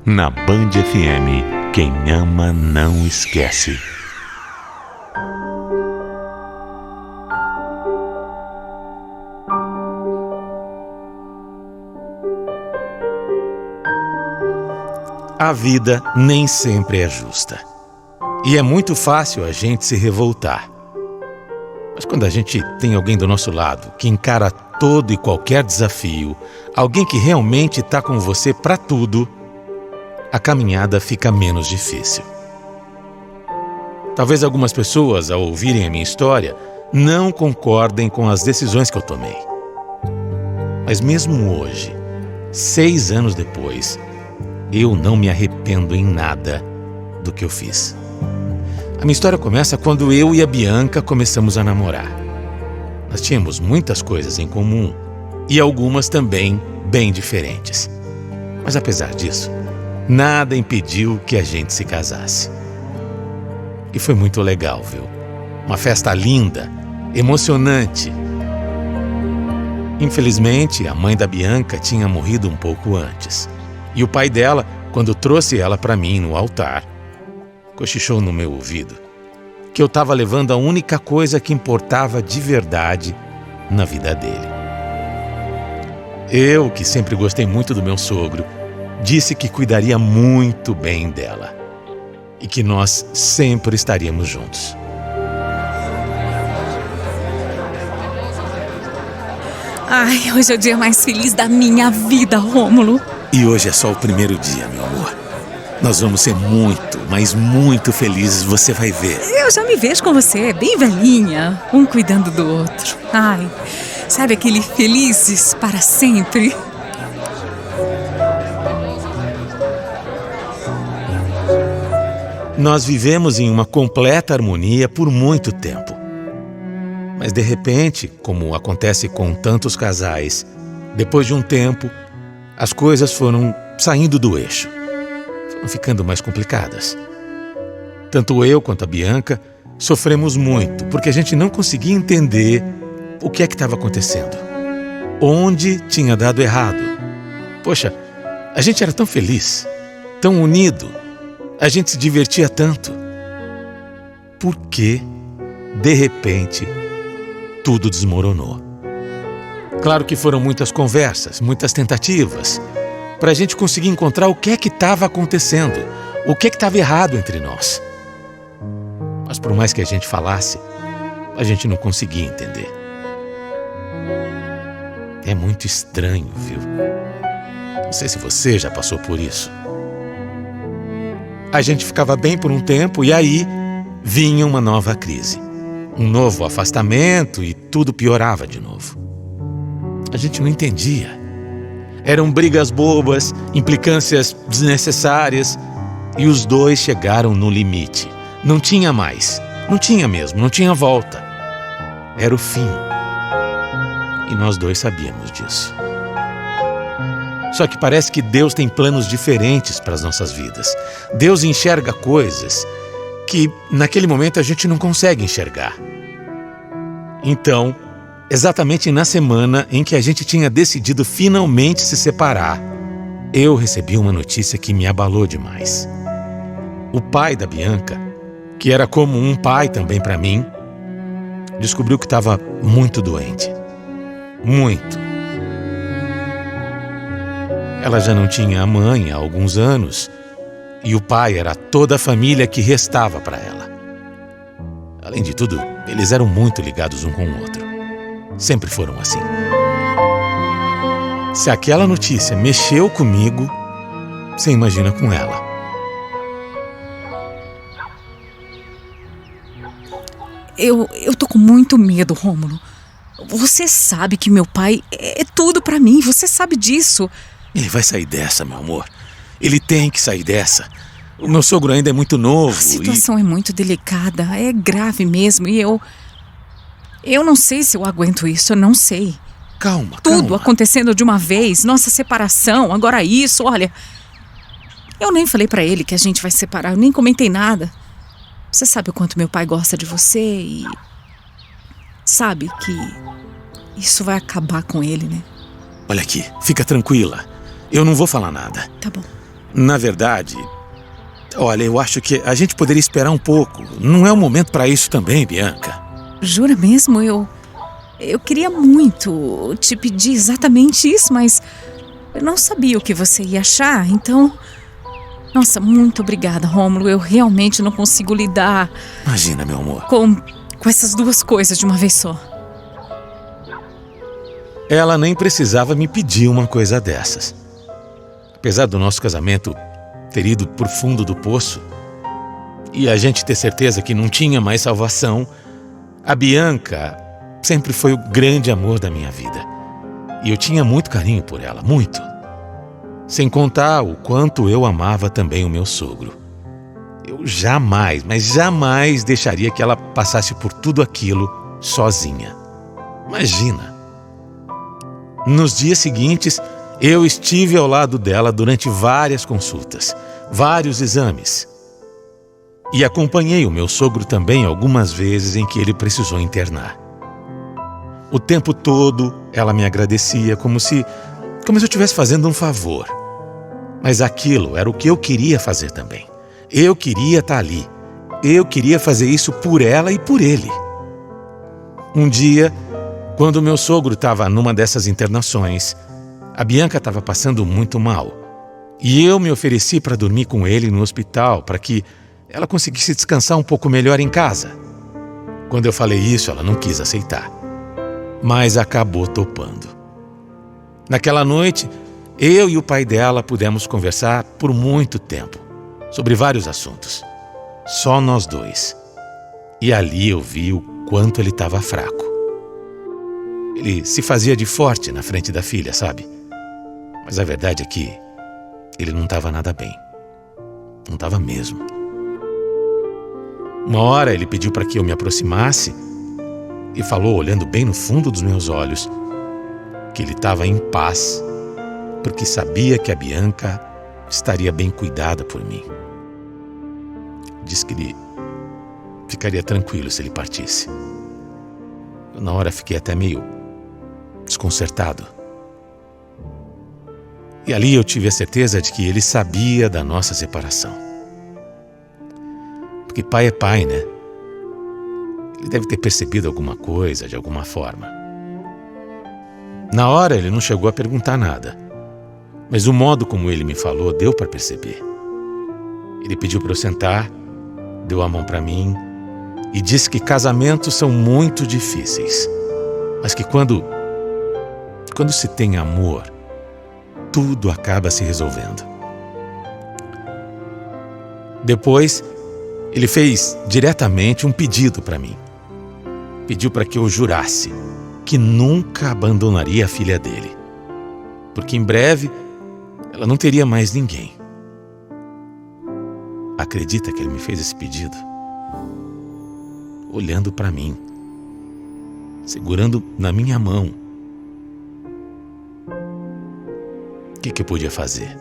Na Band FM, quem ama não esquece. A vida nem sempre é justa. E é muito fácil a gente se revoltar. Mas quando a gente tem alguém do nosso lado que encara todo e qualquer desafio, alguém que realmente está com você para tudo, a caminhada fica menos difícil. Talvez algumas pessoas, ao ouvirem a minha história, não concordem com as decisões que eu tomei. Mas mesmo hoje, 6 anos depois, eu não me arrependo em nada do que eu fiz. A minha história começa quando eu e a Bianca começamos a namorar. Nós tínhamos muitas coisas em comum e algumas também bem diferentes. Mas apesar disso, nada impediu que a gente se casasse. E foi muito legal, viu? Uma festa linda, emocionante. Infelizmente, a mãe da Bianca tinha morrido um pouco antes. E o pai dela, quando trouxe ela para mim no altar, cochichou no meu ouvido que eu estava levando a única coisa que importava de verdade na vida dele. Eu, que sempre gostei muito do meu sogro, disse que cuidaria muito bem dela e que nós sempre estaríamos juntos. Ai, hoje é o dia mais feliz da minha vida, Rômulo. E hoje é só o primeiro dia, meu amor. Nós vamos ser muito, mas muito felizes, você vai ver. Eu já me vejo com você, bem velhinha, um cuidando do outro. Ai, sabe aquele felizes para sempre? Nós vivemos em uma completa harmonia por muito tempo. Mas de repente, como acontece com tantos casais, depois de um tempo, as coisas foram saindo do eixo. Foram ficando mais complicadas. Tanto eu quanto a Bianca sofremos muito, porque a gente não conseguia entender o que é que estava acontecendo. Onde tinha dado errado. Poxa, a gente era tão feliz, tão unido, a gente se divertia tanto. Por que, de repente, tudo desmoronou? Claro que foram muitas conversas, muitas tentativas, para a gente conseguir encontrar o que é que estava acontecendo, o que é que estava errado entre nós. Mas por mais que a gente falasse, a gente não conseguia entender. É muito estranho, viu? Não sei se você já passou por isso. A gente ficava bem por um tempo e aí vinha uma nova crise. Um novo afastamento e tudo piorava de novo. A gente não entendia. Eram brigas bobas, implicâncias desnecessárias e os dois chegaram no limite. Não tinha mais, não tinha mesmo, não tinha volta. Era o fim. E nós dois sabíamos disso. Só que parece que Deus tem planos diferentes para as nossas vidas. Deus enxerga coisas que naquele momento a gente não consegue enxergar. Então, exatamente na semana em que a gente tinha decidido finalmente se separar, eu recebi uma notícia que me abalou demais. O pai da Bianca, que era como um pai também para mim, descobriu que estava muito doente. Muito. Ela já não tinha a mãe há alguns anos e o pai era toda a família que restava para ela. Além de tudo, eles eram muito ligados um com o outro. Sempre foram assim. Se aquela notícia mexeu comigo, você imagina com ela. Eu tô com muito medo, Rômulo. Você sabe que meu pai é tudo pra mim, você sabe disso. Ele vai sair dessa, meu amor. Ele tem que sair dessa. O meu sogro ainda é muito novo. A situação é muito delicada, é grave mesmo. E eu não sei se eu aguento isso, eu não sei. Calma. Tudo acontecendo de uma vez, nossa separação, agora isso, olha. Eu nem falei pra ele que a gente vai se separar, eu nem comentei nada. Você sabe o quanto meu pai gosta de você e sabe que isso vai acabar com ele, né? Olha aqui, fica tranquila. Eu não vou falar nada. Tá bom. Na verdade, olha, eu acho que a gente poderia esperar um pouco. Não é o momento para isso também, Bianca. Jura mesmo? Eu queria muito te pedir exatamente isso, mas eu não sabia o que você ia achar, então... Nossa, muito obrigada, Rômulo. Eu realmente não consigo lidar... Imagina, meu amor. Com essas duas coisas de uma vez só. Ela nem precisava me pedir uma coisa dessas. Apesar do nosso casamento ter ido por fundo do poço e a gente ter certeza que não tinha mais salvação, a Bianca sempre foi o grande amor da minha vida. E eu tinha muito carinho por ela, muito. Sem contar o quanto eu amava também o meu sogro. Eu jamais, mas jamais deixaria que ela passasse por tudo aquilo sozinha. Imagina! Nos dias seguintes, eu estive ao lado dela durante várias consultas, vários exames. E acompanhei o meu sogro também algumas vezes em que ele precisou internar. O tempo todo, ela me agradecia como se eu estivesse fazendo um favor. Mas aquilo era o que eu queria fazer também. Eu queria estar ali. Eu queria fazer isso por ela e por ele. Um dia, quando meu sogro estava numa dessas internações, a Bianca estava passando muito mal. E eu me ofereci para dormir com ele no hospital, para que ela conseguisse descansar um pouco melhor em casa. Quando eu falei isso, ela não quis aceitar. Mas acabou topando. Naquela noite, eu e o pai dela pudemos conversar por muito tempo, sobre vários assuntos. Só nós dois. E ali eu vi o quanto ele estava fraco. Ele se fazia de forte na frente da filha, sabe? Mas a verdade é que ele não estava nada bem. Não estava mesmo. Uma hora ele pediu para que eu me aproximasse e falou, olhando bem no fundo dos meus olhos, que ele estava em paz, porque sabia que a Bianca estaria bem cuidada por mim. Disse que ele ficaria tranquilo se ele partisse. Eu, na hora, fiquei até meio desconcertado. E ali eu tive a certeza de que ele sabia da nossa separação. Porque pai é pai, né? Ele deve ter percebido alguma coisa, de alguma forma. Na hora ele não chegou a perguntar nada, mas o modo como ele me falou deu para perceber. Ele pediu para eu sentar, deu a mão para mim e disse que casamentos são muito difíceis, mas que quando se tem amor, tudo acaba se resolvendo. Depois, ele fez diretamente um pedido para mim. Pediu para que eu jurasse que nunca abandonaria a filha dele, porque em breve ela não teria mais ninguém. Acredita que ele me fez esse pedido? Olhando para mim, segurando na minha mão. O que eu podia fazer?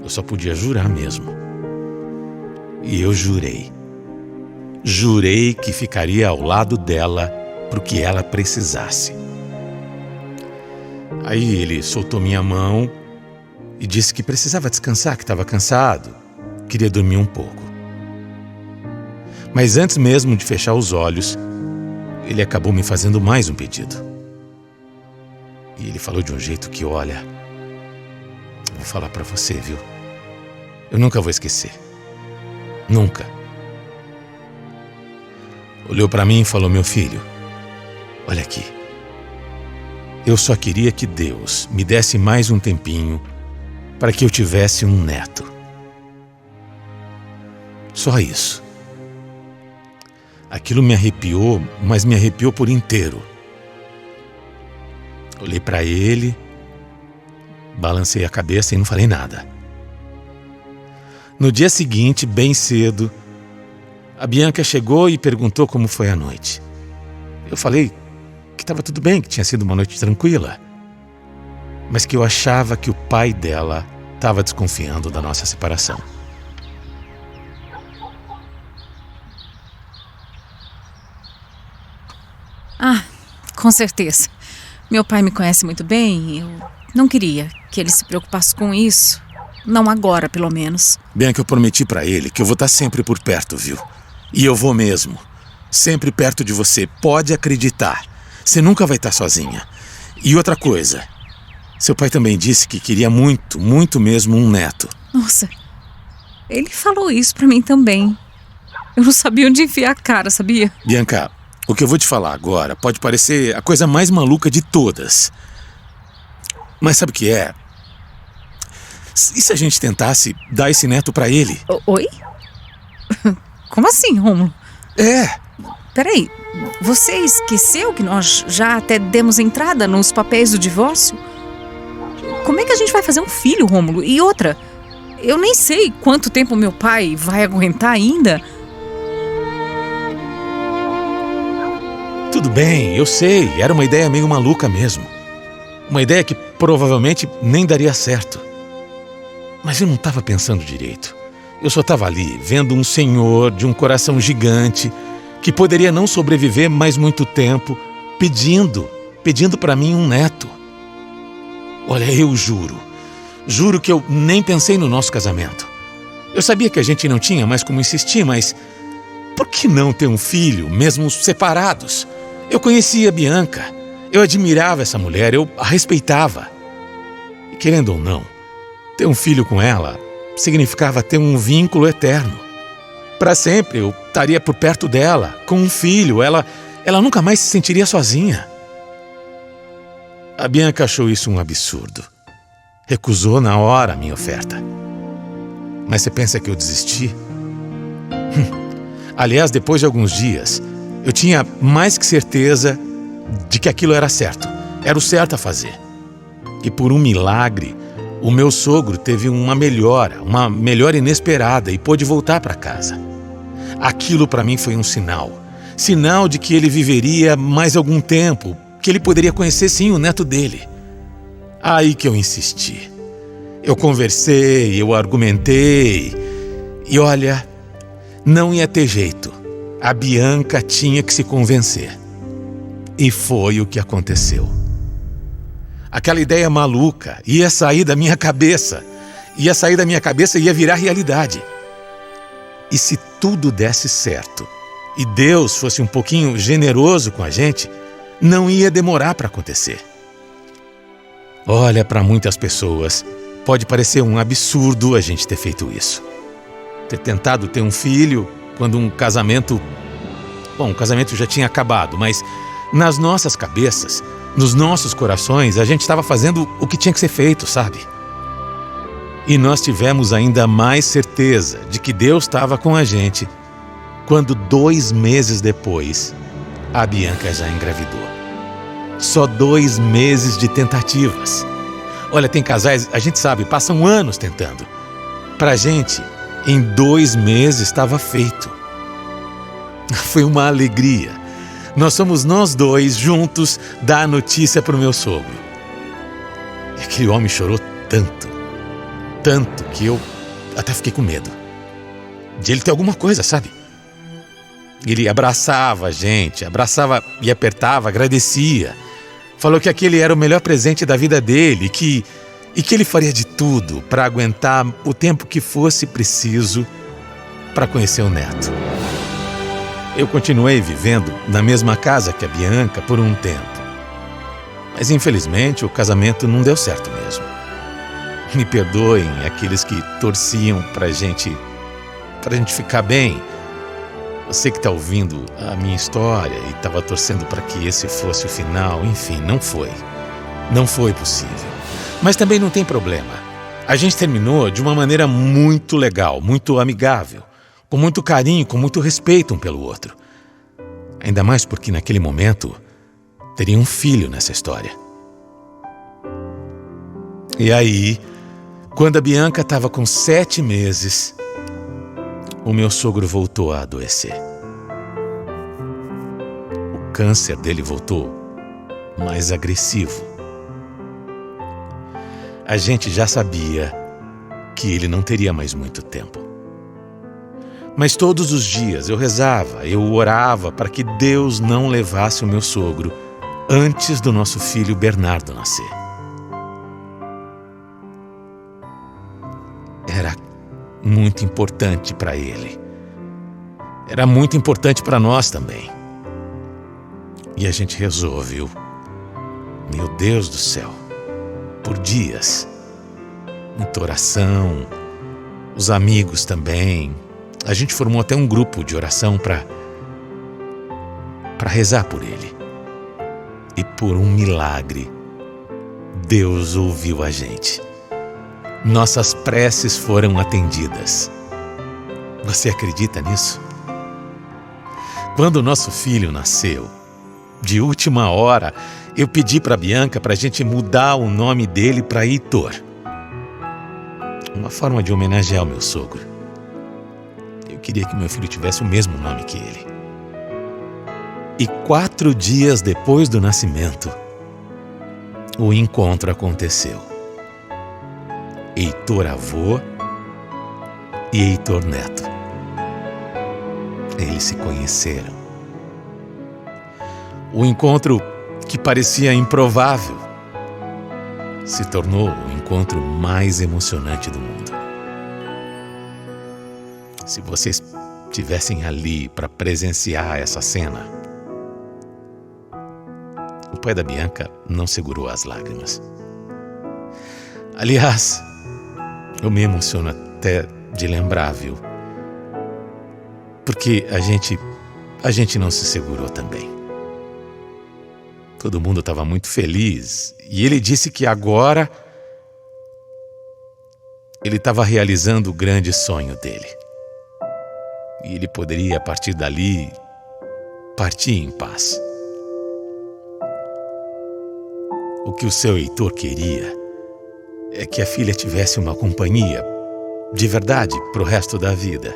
Eu só podia jurar mesmo. E eu jurei. Jurei que ficaria ao lado dela pro que ela precisasse. Aí ele soltou minha mão e disse que precisava descansar, que estava cansado, queria dormir um pouco. Mas antes mesmo de fechar os olhos, ele acabou me fazendo mais um pedido. E ele falou de um jeito que, olha, vou falar pra você, viu? Eu nunca vou esquecer. Nunca. Olhou pra mim e falou, meu filho, olha aqui. Eu só queria que Deus me desse mais um tempinho para que eu tivesse um neto. Só isso. Aquilo me arrepiou, mas me arrepiou por inteiro. Olhei para ele, balancei a cabeça e não falei nada. No dia seguinte, bem cedo, a Bianca chegou e perguntou como foi a noite. Eu falei que estava tudo bem, que tinha sido uma noite tranquila, mas que eu achava que o pai dela estava desconfiando da nossa separação. Ah, com certeza. Meu pai me conhece muito bem e eu não queria que ele se preocupasse com isso. Não agora, pelo menos. Bianca, eu prometi pra ele que eu vou estar sempre por perto, viu? E eu vou mesmo. Sempre perto de você. Pode acreditar. Você nunca vai estar sozinha. E outra coisa. Seu pai também disse que queria muito, muito mesmo um neto. Nossa, ele falou isso pra mim também. Eu não sabia onde enfiar a cara, sabia? Bianca, o que eu vou te falar agora pode parecer a coisa mais maluca de todas. Mas sabe o que é? E se a gente tentasse dar esse neto pra ele? Oi? Como assim, Rômulo? É. Peraí, você esqueceu que nós já até demos entrada nos papéis do divórcio? Como é que a gente vai fazer um filho, Rômulo? E outra, eu nem sei quanto tempo meu pai vai aguentar ainda. Tudo bem, eu sei. Era uma ideia meio maluca mesmo. Uma ideia que provavelmente nem daria certo. Mas eu não estava pensando direito. Eu só estava ali, vendo um senhor de um coração gigante que poderia não sobreviver mais muito tempo, pedindo para mim um neto. Olha, eu juro que eu nem pensei no nosso casamento. Eu sabia que a gente não tinha mais como insistir, mas por que não ter um filho, mesmo separados? Eu conhecia a Bianca, eu admirava essa mulher, eu a respeitava. E querendo ou não, ter um filho com ela significava ter um vínculo eterno. Para sempre eu estaria por perto dela, com um filho, ela nunca mais se sentiria sozinha. A Bianca achou isso um absurdo. Recusou na hora a minha oferta. Mas você pensa que eu desisti? Aliás, depois de alguns dias, eu tinha mais que certeza de que aquilo era certo. Era o certo a fazer. E por um milagre, o meu sogro teve uma melhora inesperada e pôde voltar para casa. Aquilo para mim foi um sinal de que ele viveria mais algum tempo, que ele poderia conhecer sim o neto dele. Aí que eu insisti. Eu conversei, eu argumentei e olha, não ia ter jeito. A Bianca tinha que se convencer. E foi o que aconteceu. Aquela ideia maluca ia sair da minha cabeça. Ia virar realidade. E se tudo desse certo e Deus fosse um pouquinho generoso com a gente, não ia demorar para acontecer. Olha, para muitas pessoas, pode parecer um absurdo a gente ter feito isso. Ter tentado ter um filho quando um casamento já tinha acabado, mas nas nossas cabeças, nos nossos corações, a gente estava fazendo o que tinha que ser feito, sabe? E nós tivemos ainda mais certeza de que Deus estava com a gente quando 2 meses depois, a Bianca já engravidou. Só 2 meses de tentativas. Olha, tem casais, a gente sabe, passam anos tentando. Pra gente, em 2 meses estava feito. Foi uma alegria. Nós somos nós dois juntos dar a notícia pro meu sogro. E aquele homem chorou tanto que eu até fiquei com medo de ele ter alguma coisa, sabe? Ele abraçava a gente, abraçava e apertava, agradecia. Falou que aquele era o melhor presente da vida dele e que ele faria de tudo para aguentar o tempo que fosse preciso para conhecer o neto. Eu continuei vivendo na mesma casa que a Bianca por um tempo. Mas infelizmente o casamento não deu certo mesmo. Me perdoem aqueles que torciam pra gente ficar bem. Você que está ouvindo a minha história e estava torcendo para que esse fosse o final, enfim, não foi. Não foi possível. Mas também não tem problema. A gente terminou de uma maneira muito legal, muito amigável, com muito carinho, com muito respeito um pelo outro. Ainda mais porque naquele momento teria um filho nessa história. E aí, quando a Bianca estava com 7 meses, o meu sogro voltou a adoecer. O câncer dele voltou mais agressivo. A gente já sabia que ele não teria mais muito tempo. Mas todos os dias eu rezava, eu orava para que Deus não levasse o meu sogro antes do nosso filho Bernardo nascer. era muito importante para ele. Era muito importante para nós também. E a gente rezou, viu? Meu Deus do céu, por dias. Muita oração, os amigos também. A gente formou até um grupo de oração para rezar por ele. E por um milagre, Deus ouviu a gente. Nossas preces foram atendidas. Você acredita nisso? Quando o nosso filho nasceu, de última hora, eu pedi para a Bianca para a gente mudar o nome dele para Heitor. Uma forma de homenagear o meu sogro. Eu queria que meu filho tivesse o mesmo nome que ele. E 4 dias depois do nascimento, o encontro aconteceu. Heitor avô e Heitor neto. Eles se conheceram. O encontro que parecia improvável se tornou o encontro mais emocionante do mundo. Se vocês estivessem ali para presenciar essa cena, o pai da Bianca não segurou as lágrimas. Aliás, eu me emociono até de lembrar, viu? Porque a gente não se segurou também. Todo mundo estava muito feliz e ele disse que agora ele estava realizando o grande sonho dele. E ele poderia, a partir dali, partir em paz. O que o seu Heitor queria é que a filha tivesse uma companhia de verdade para o resto da vida.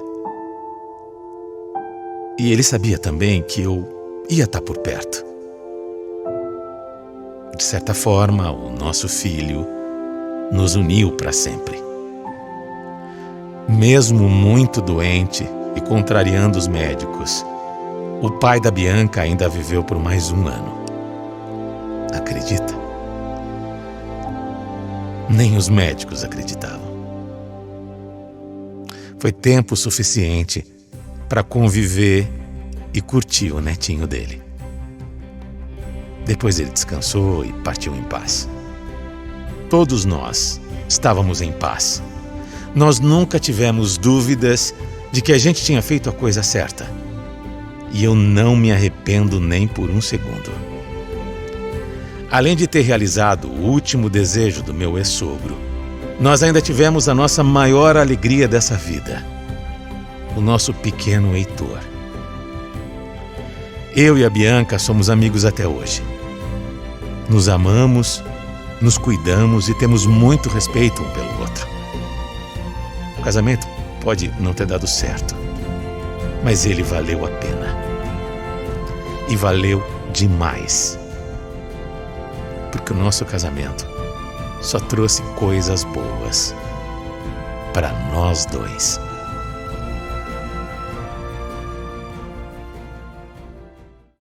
E ele sabia também que eu ia estar por perto. De certa forma, o nosso filho nos uniu para sempre. Mesmo muito doente e contrariando os médicos, o pai da Bianca ainda viveu por mais 1 ano. Acredita? Nem os médicos acreditavam. Foi tempo suficiente para conviver e curtir o netinho dele. Depois ele descansou e partiu em paz. Todos nós estávamos em paz. Nós nunca tivemos dúvidas de que a gente tinha feito a coisa certa. E eu não me arrependo nem por 1 segundo. Além de ter realizado o último desejo do meu ex-sogro, nós ainda tivemos a nossa maior alegria dessa vida. O nosso pequeno Heitor. Eu e a Bianca somos amigos até hoje. Nos amamos, nos cuidamos e temos muito respeito um pelo outro. O casamento pode não ter dado certo, mas ele valeu a pena. E valeu demais. Porque o nosso casamento só trouxe coisas boas para nós dois.